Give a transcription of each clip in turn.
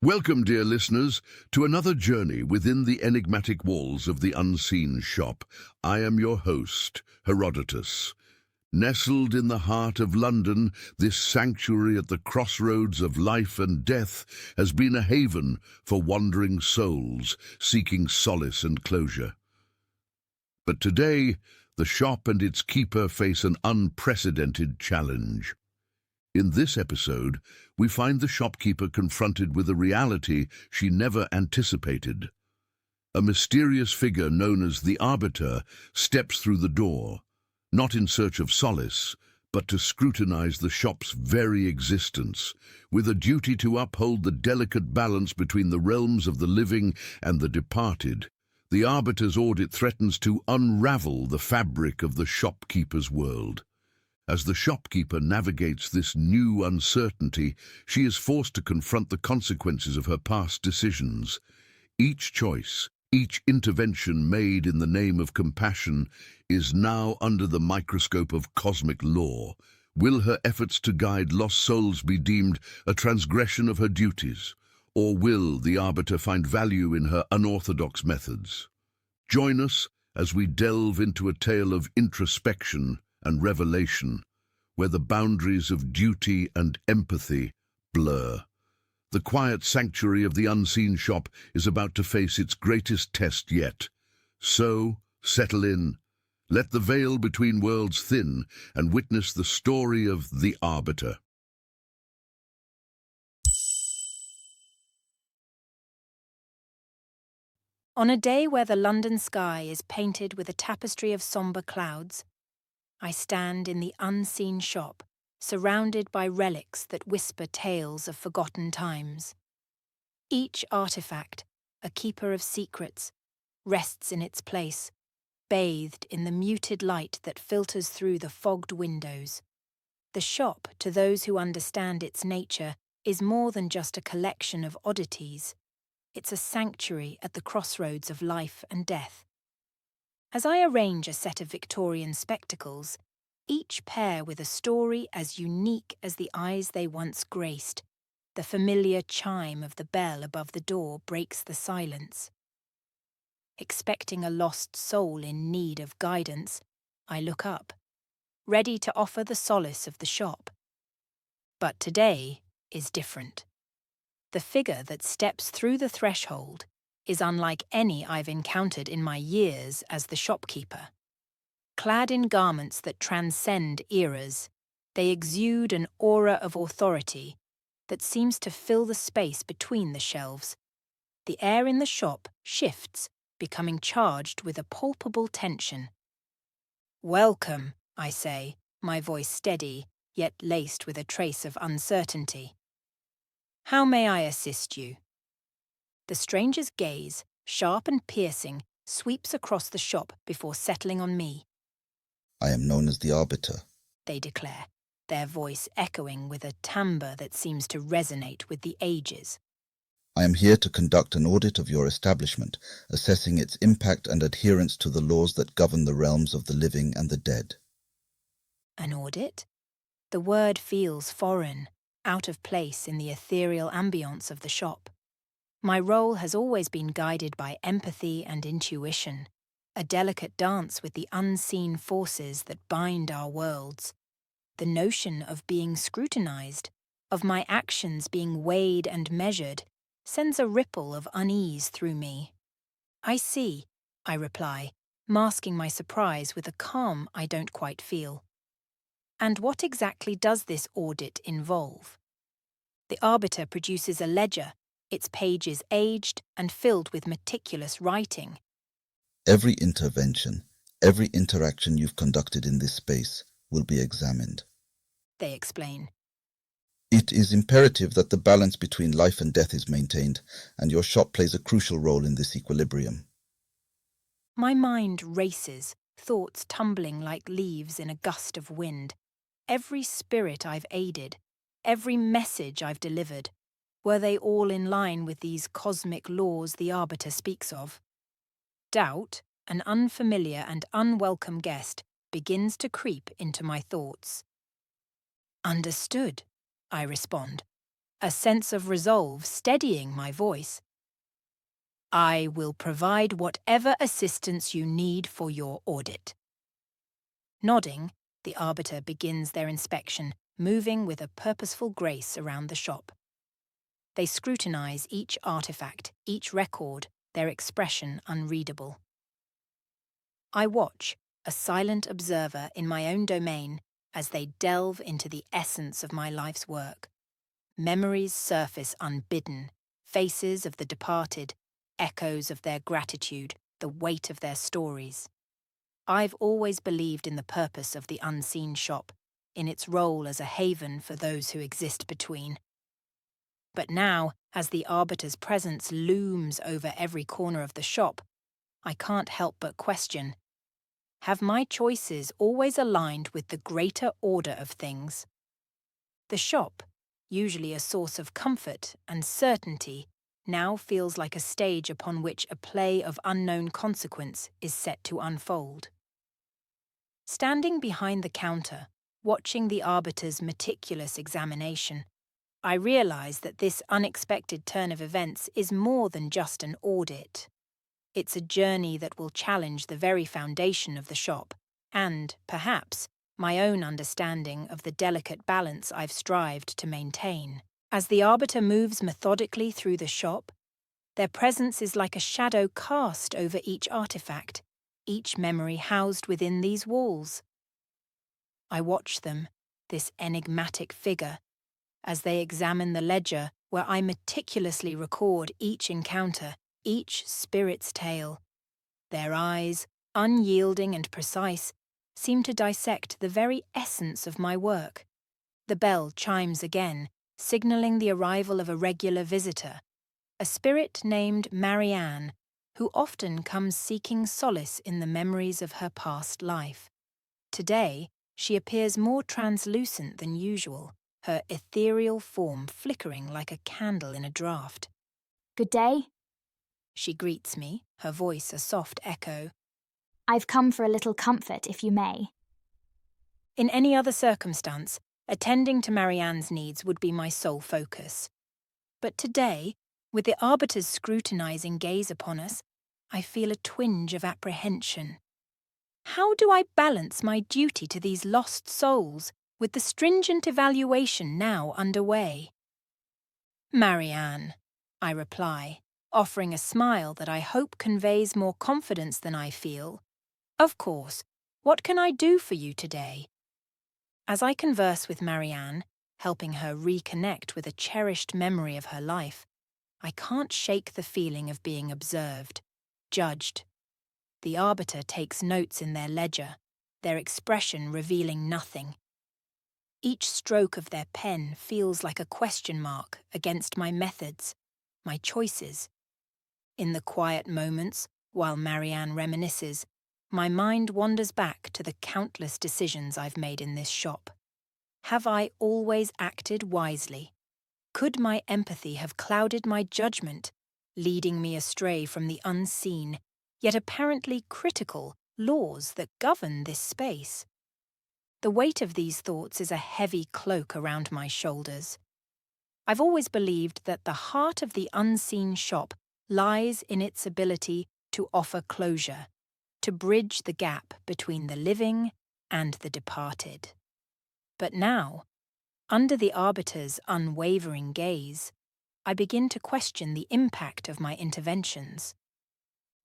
Welcome, dear listeners, to another journey within the enigmatic walls of the unseen shop. I am your host, Herodotus. Nestled in the heart of London, this sanctuary at the crossroads of life and death has been a haven for wandering souls seeking solace and closure. But today, the shop and its keeper face an unprecedented challenge. In this episode, we find the shopkeeper confronted with a reality she never anticipated. A mysterious figure known as the Arbiter steps through the door, not in search of solace, but to scrutinize the shop's very existence, with a duty to uphold the delicate balance between the realms of the living and the departed. The Arbiter's audit threatens to unravel the fabric of the shopkeeper's world. As the shopkeeper navigates this new uncertainty, she is forced to confront the consequences of her past decisions. Each choice, each intervention made in the name of compassion is now under the microscope of cosmic law. Will her efforts to guide lost souls be deemed a transgression of her duties, or will the Arbiter find value in her unorthodox methods? Join us as we delve into a tale of introspection and revelation, where the boundaries of duty and empathy blur. The quiet sanctuary of the unseen shop is about to face its greatest test yet. So, settle in, let the veil between worlds thin, and witness the story of the Arbiter. On a day where the London sky is painted with a tapestry of sombre clouds, I stand in the unseen shop, surrounded by relics that whisper tales of forgotten times. Each artifact, a keeper of secrets, rests in its place, bathed in the muted light that filters through the fogged windows. The shop, to those who understand its nature, is more than just a collection of oddities. It's a sanctuary at the crossroads of life and death. As I arrange a set of Victorian spectacles, each pair with a story as unique as the eyes they once graced, the familiar chime of the bell above the door breaks the silence. Expecting a lost soul in need of guidance, I look up, ready to offer the solace of the shop. But today is different. The figure that steps through the threshold is unlike any I've encountered in my years as the shopkeeper. Clad in garments that transcend eras, they exude an aura of authority that seems to fill the space between the shelves. The air in the shop shifts, becoming charged with a palpable tension. "Welcome," I say, my voice steady, yet laced with a trace of uncertainty. "How may I assist you?" The stranger's gaze, sharp and piercing, sweeps across the shop before settling on me. "I am known as the Arbiter," they declare, their voice echoing with a timbre that seems to resonate with the ages. "I am here to conduct an audit of your establishment, assessing its impact and adherence to the laws that govern the realms of the living and the dead." An audit? The word feels foreign, out of place in the ethereal ambience of the shop. My role has always been guided by empathy and intuition, a delicate dance with the unseen forces that bind our worlds. The notion of being scrutinized, of my actions being weighed and measured, sends a ripple of unease through me. "I see," I reply, masking my surprise with a calm I don't quite feel. "And what exactly does this audit involve?" The Arbiter produces a ledger, its pages aged and filled with meticulous writing. "Every intervention, every interaction you've conducted in this space will be examined," they explain. "It is imperative that the balance between life and death is maintained, and your shop plays a crucial role in this equilibrium." My mind races, thoughts tumbling like leaves in a gust of wind. Every spirit I've aided, every message I've delivered, were they all in line with these cosmic laws the Arbiter speaks of? Doubt, an unfamiliar and unwelcome guest, begins to creep into my thoughts. "Understood," I respond, a sense of resolve steadying my voice. I will provide whatever assistance you need for your audit. Nodding, the Arbiter begins their inspection, moving with a purposeful grace around the shop. They scrutinize each artifact, each record, their expression unreadable. I watch, a silent observer in my own domain, as they delve into the essence of my life's work. Memories surface unbidden, faces of the departed, echoes of their gratitude, the weight of their stories. I've always believed in the purpose of the unseen shop, in its role as a haven for those who exist between. But now, as the Arbiter's presence looms over every corner of the shop, I can't help but question, have my choices always aligned with the greater order of things? The shop, usually a source of comfort and certainty, now feels like a stage upon which a play of unknown consequence is set to unfold. Standing behind the counter, watching the Arbiter's meticulous examination, I realize that this unexpected turn of events is more than just an audit. It's a journey that will challenge the very foundation of the shop and, perhaps, my own understanding of the delicate balance I've strived to maintain. As the Arbiter moves methodically through the shop, their presence is like a shadow cast over each artifact, each memory housed within these walls. I watch them, this enigmatic figure, as they examine the ledger where I meticulously record each encounter, each spirit's tale. Their eyes, unyielding and precise, seem to dissect the very essence of my work. The bell chimes again, signalling the arrival of a regular visitor, a spirit named Marianne, who often comes seeking solace in the memories of her past life. Today, she appears more translucent than usual, her ethereal form flickering like a candle in a draught. Good day. She greets me, her voice a soft echo. I've come for a little comfort, if you may. In any other circumstance, attending to Marianne's needs would be my sole focus. But today, with the Arbiter's scrutinizing gaze upon us, I feel a twinge of apprehension. How do I balance my duty to these lost souls with the stringent evaluation now underway? Marianne, I reply, offering a smile that I hope conveys more confidence than I feel. Of course, what can I do for you today? As I converse with Marianne, helping her reconnect with a cherished memory of her life, I can't shake the feeling of being observed, judged. The Arbiter takes notes in their ledger, their expression revealing nothing. Each stroke of their pen feels like a question mark against my methods, my choices. In the quiet moments, while Marianne reminisces, my mind wanders back to the countless decisions I've made in this shop. Have I always acted wisely? Could my empathy have clouded my judgment, leading me astray from the unseen, yet apparently critical, laws that govern this space? The weight of these thoughts is a heavy cloak around my shoulders. I've always believed that the heart of the unseen shop lies in its ability to offer closure, to bridge the gap between the living and the departed. But now, under the Arbiter's unwavering gaze, I begin to question the impact of my interventions.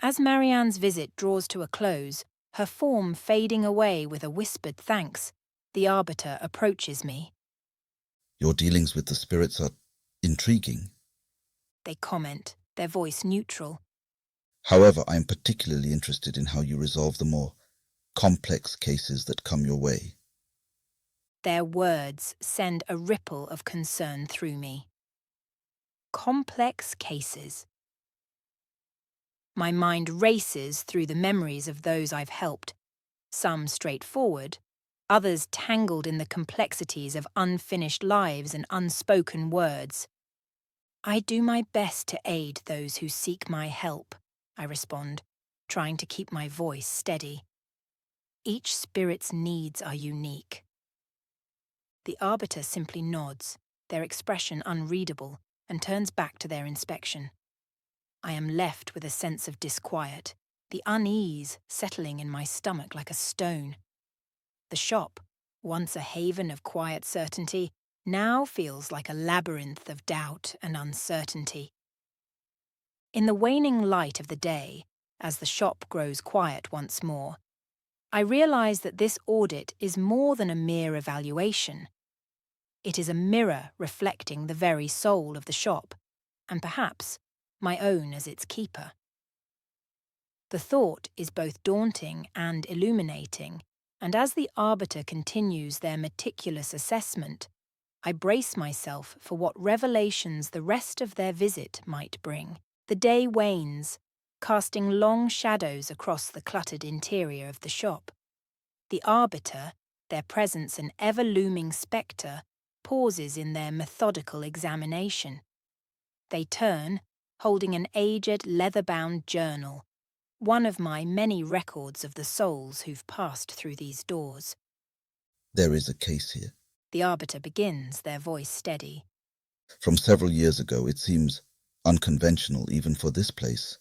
As Marianne's visit draws to a close, her form fading away with a whispered thanks, the Arbiter approaches me. Your dealings with the spirits are intriguing. They comment, their voice neutral. However, I am particularly interested in how you resolve the more complex cases that come your way. Their words send a ripple of concern through me. Complex cases. My mind races through the memories of those I've helped, some straightforward, others tangled in the complexities of unfinished lives and unspoken words. I do my best to aid those who seek my help, I respond, trying to keep my voice steady. Each spirit's needs are unique. The Arbiter simply nods, their expression unreadable, and turns back to their inspection. I am left with a sense of disquiet, the unease settling in my stomach like a stone. The shop, once a haven of quiet certainty, now feels like a labyrinth of doubt and uncertainty. In the waning light of the day, as the shop grows quiet once more, I realize that this audit is more than a mere evaluation. It is a mirror reflecting the very soul of the shop, and perhaps my own as its keeper. The thought is both daunting and illuminating, and as the Arbiter continues their meticulous assessment, I brace myself for what revelations the rest of their visit might bring. The day wanes, casting long shadows across the cluttered interior of the shop. The Arbiter, their presence an ever-looming spectre, pauses in their methodical examination. They turn, holding an aged leather-bound journal, one of my many records of the souls who've passed through these doors. There is a case here. The Arbiter begins, their voice steady. From several years ago, it seems unconventional even for this place.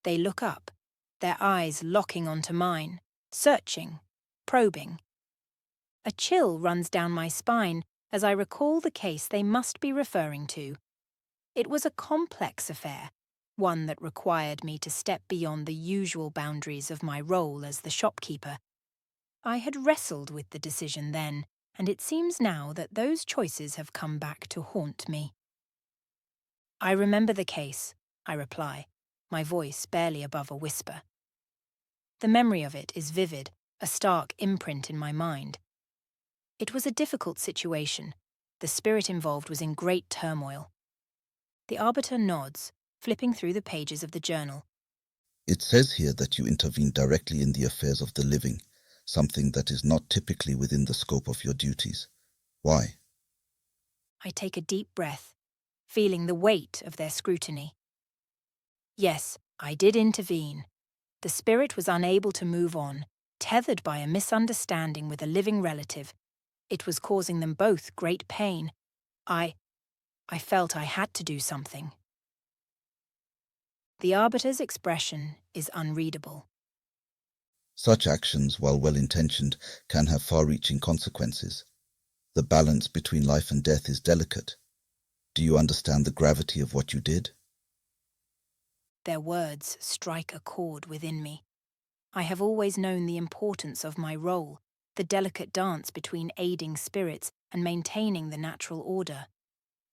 They look up, their eyes locking onto mine, searching, probing. A chill runs down my spine as I recall the case they must be referring to. It was a complex affair, one that required me to step beyond the usual boundaries of my role as the shopkeeper. I had wrestled with the decision then, and it seems now that those choices have come back to haunt me. I remember the case, I reply, my voice barely above a whisper. The memory of it is vivid, a stark imprint in my mind. It was a difficult situation. The spirit involved was in great turmoil. The Arbiter nods, flipping through the pages of the journal. It says here that you intervene directly in the affairs of the living, something that is not typically within the scope of your duties. Why? I take a deep breath, feeling the weight of their scrutiny. Yes, I did intervene. The spirit was unable to move on, tethered by a misunderstanding with a living relative. It was causing them both great pain. I felt I had to do something. The Arbiter's expression is unreadable. Such actions, while well-intentioned, can have far-reaching consequences. The balance between life and death is delicate. Do you understand the gravity of what you did? Their words strike a chord within me. I have always known the importance of my role, the delicate dance between aiding spirits and maintaining the natural order.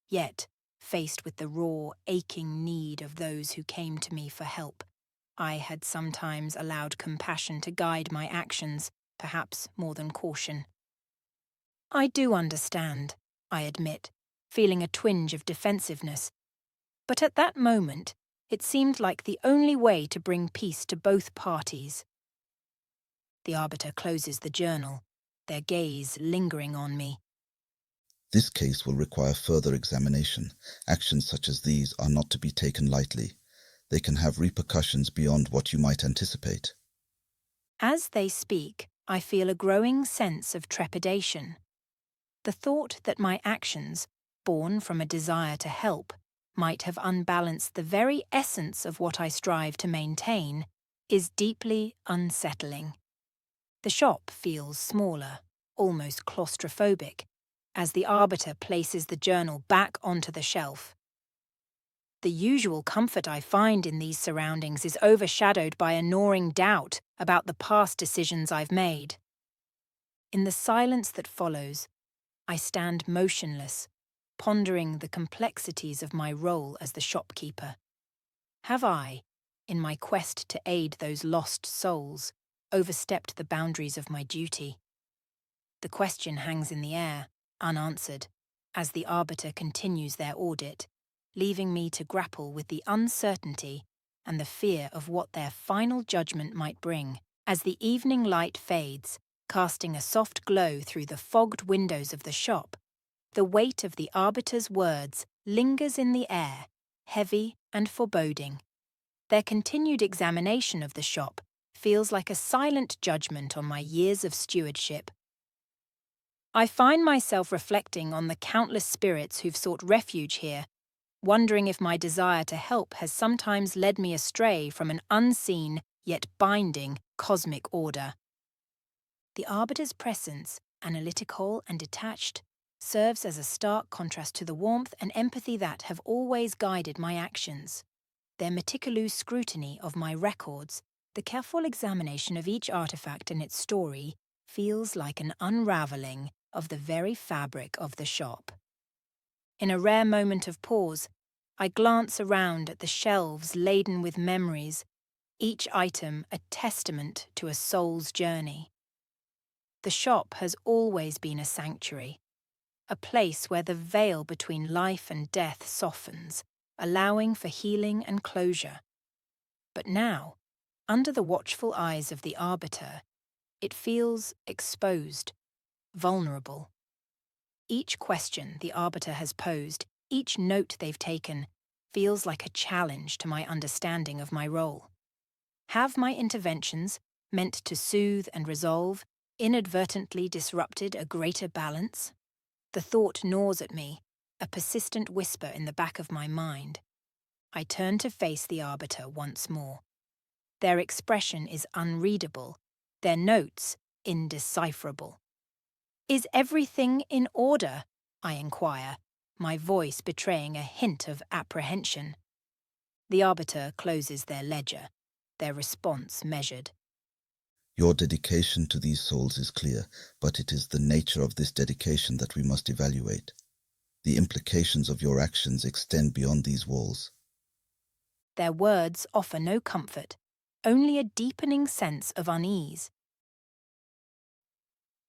Yet, faced with the raw, aching need of those who came to me for help, I had sometimes allowed compassion to guide my actions, perhaps more than caution. I do understand, I admit, feeling a twinge of defensiveness. But at that moment, it seemed like the only way to bring peace to both parties. The Arbiter closes the journal, their gaze lingering on me. This case will require further examination. Actions such as these are not to be taken lightly. They can have repercussions beyond what you might anticipate. As they speak, I feel a growing sense of trepidation. The thought that my actions, born from a desire to help, might have unbalanced the very essence of what I strive to maintain, is deeply unsettling. The shop feels smaller, almost claustrophobic, as the Arbiter places the journal back onto the shelf. The usual comfort I find in these surroundings is overshadowed by a gnawing doubt about the past decisions I've made. In the silence that follows, I stand motionless, pondering the complexities of my role as the shopkeeper. Have I, in my quest to aid those lost souls, overstepped the boundaries of my duty? The question hangs in the air, unanswered, as the Arbiter continues their audit, leaving me to grapple with the uncertainty and the fear of what their final judgment might bring. As the evening light fades, casting a soft glow through the fogged windows of the shop, the weight of the Arbiter's words lingers in the air, heavy and foreboding. Their continued examination of the shop feels like a silent judgment on my years of stewardship. I find myself reflecting on the countless spirits who've sought refuge here, wondering if my desire to help has sometimes led me astray from an unseen yet binding cosmic order. The Arbiter's presence, analytical and detached, serves as a stark contrast to the warmth and empathy that have always guided my actions. Their meticulous scrutiny of my records, the careful examination of each artifact and its story, feels like an unraveling of the very fabric of the shop. In a rare moment of pause, I glance around at the shelves laden with memories, each item a testament to a soul's journey. The shop has always been a sanctuary, a place where the veil between life and death softens, allowing for healing and closure. But now, under the watchful eyes of the Arbiter, it feels exposed, vulnerable. Each question the Arbiter has posed, each note they've taken, feels like a challenge to my understanding of my role. Have my interventions, meant to soothe and resolve, inadvertently disrupted a greater balance? The thought gnaws at me, a persistent whisper in the back of my mind. I turn to face the Arbiter once more. Their expression is unreadable, their notes indecipherable. "Is everything in order?" I inquire, my voice betraying a hint of apprehension. The Arbiter closes their ledger, their response measured. Your dedication to these souls is clear, but it is the nature of this dedication that we must evaluate. The implications of your actions extend beyond these walls. Their words offer no comfort, only a deepening sense of unease.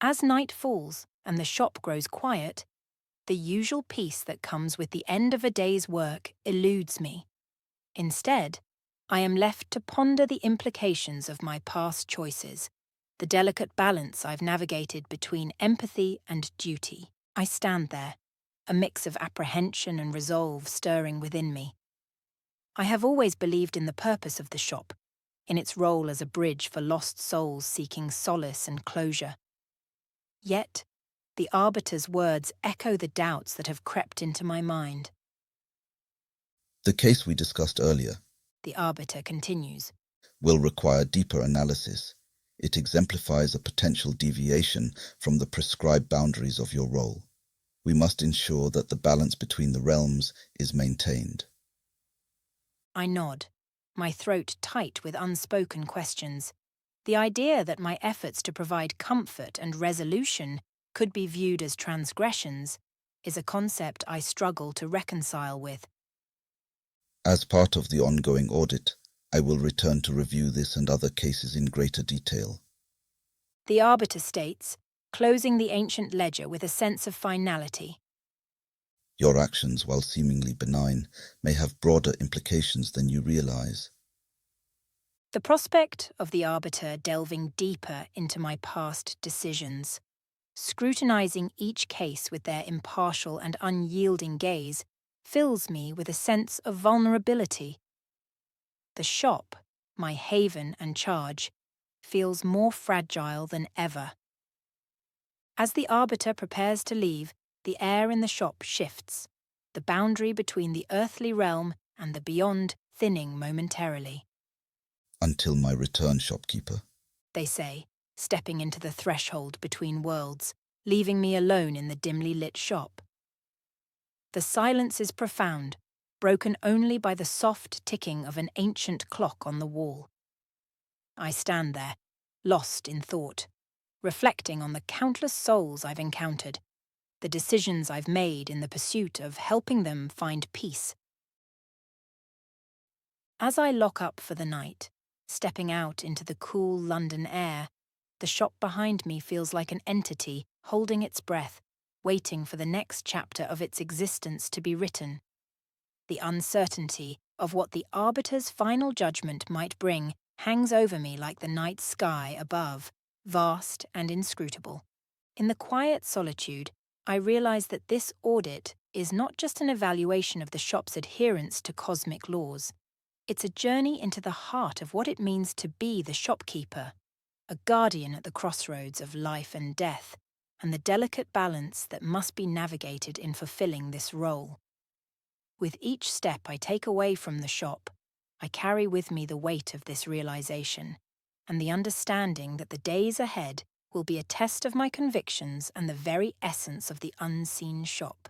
As night falls and the shop grows quiet, the usual peace that comes with the end of a day's work eludes me. Instead, I am left to ponder the implications of my past choices, the delicate balance I've navigated between empathy and duty. I stand there, a mix of apprehension and resolve stirring within me. I have always believed in the purpose of the shop, in its role as a bridge for lost souls seeking solace and closure. Yet, the Arbiter's words echo the doubts that have crept into my mind. The case we discussed earlier The Arbiter continues. will require deeper analysis. It exemplifies a potential deviation from the prescribed boundaries of your role. We must ensure that the balance between the realms is maintained. I nod, my throat tight with unspoken questions. The idea that my efforts to provide comfort and resolution could be viewed as transgressions is a concept I struggle to reconcile with. As part of the ongoing audit, I will return to review this and other cases in greater detail. The Arbiter states, closing the ancient ledger with a sense of finality. Your actions, while seemingly benign, may have broader implications than you realize. The prospect of the Arbiter delving deeper into my past decisions, scrutinizing each case with their impartial and unyielding gaze, fills me with a sense of vulnerability. The shop, my haven and charge, feels more fragile than ever. As the Arbiter prepares to leave, the air in the shop shifts, the boundary between the earthly realm and the beyond thinning momentarily. Until my return, shopkeeper. They say, stepping into the threshold between worlds, leaving me alone in the dimly lit shop. The silence is profound, broken only by the soft ticking of an ancient clock on the wall. I stand there, lost in thought, reflecting on the countless souls I've encountered, the decisions I've made in the pursuit of helping them find peace. As I lock up for the night, stepping out into the cool London air, the shop behind me feels like an entity holding its breath, waiting for the next chapter of its existence to be written. The uncertainty of what the Arbiter's final judgment might bring hangs over me like the night sky above, vast and inscrutable. In the quiet solitude, I realize that this audit is not just an evaluation of the shop's adherence to cosmic laws. It's a journey into the heart of what it means to be the shopkeeper, a guardian at the crossroads of life and death, and the delicate balance that must be navigated in fulfilling this role. With each step I take away from the shop, I carry with me the weight of this realization and the understanding that the days ahead will be a test of my convictions and the very essence of the unseen shop.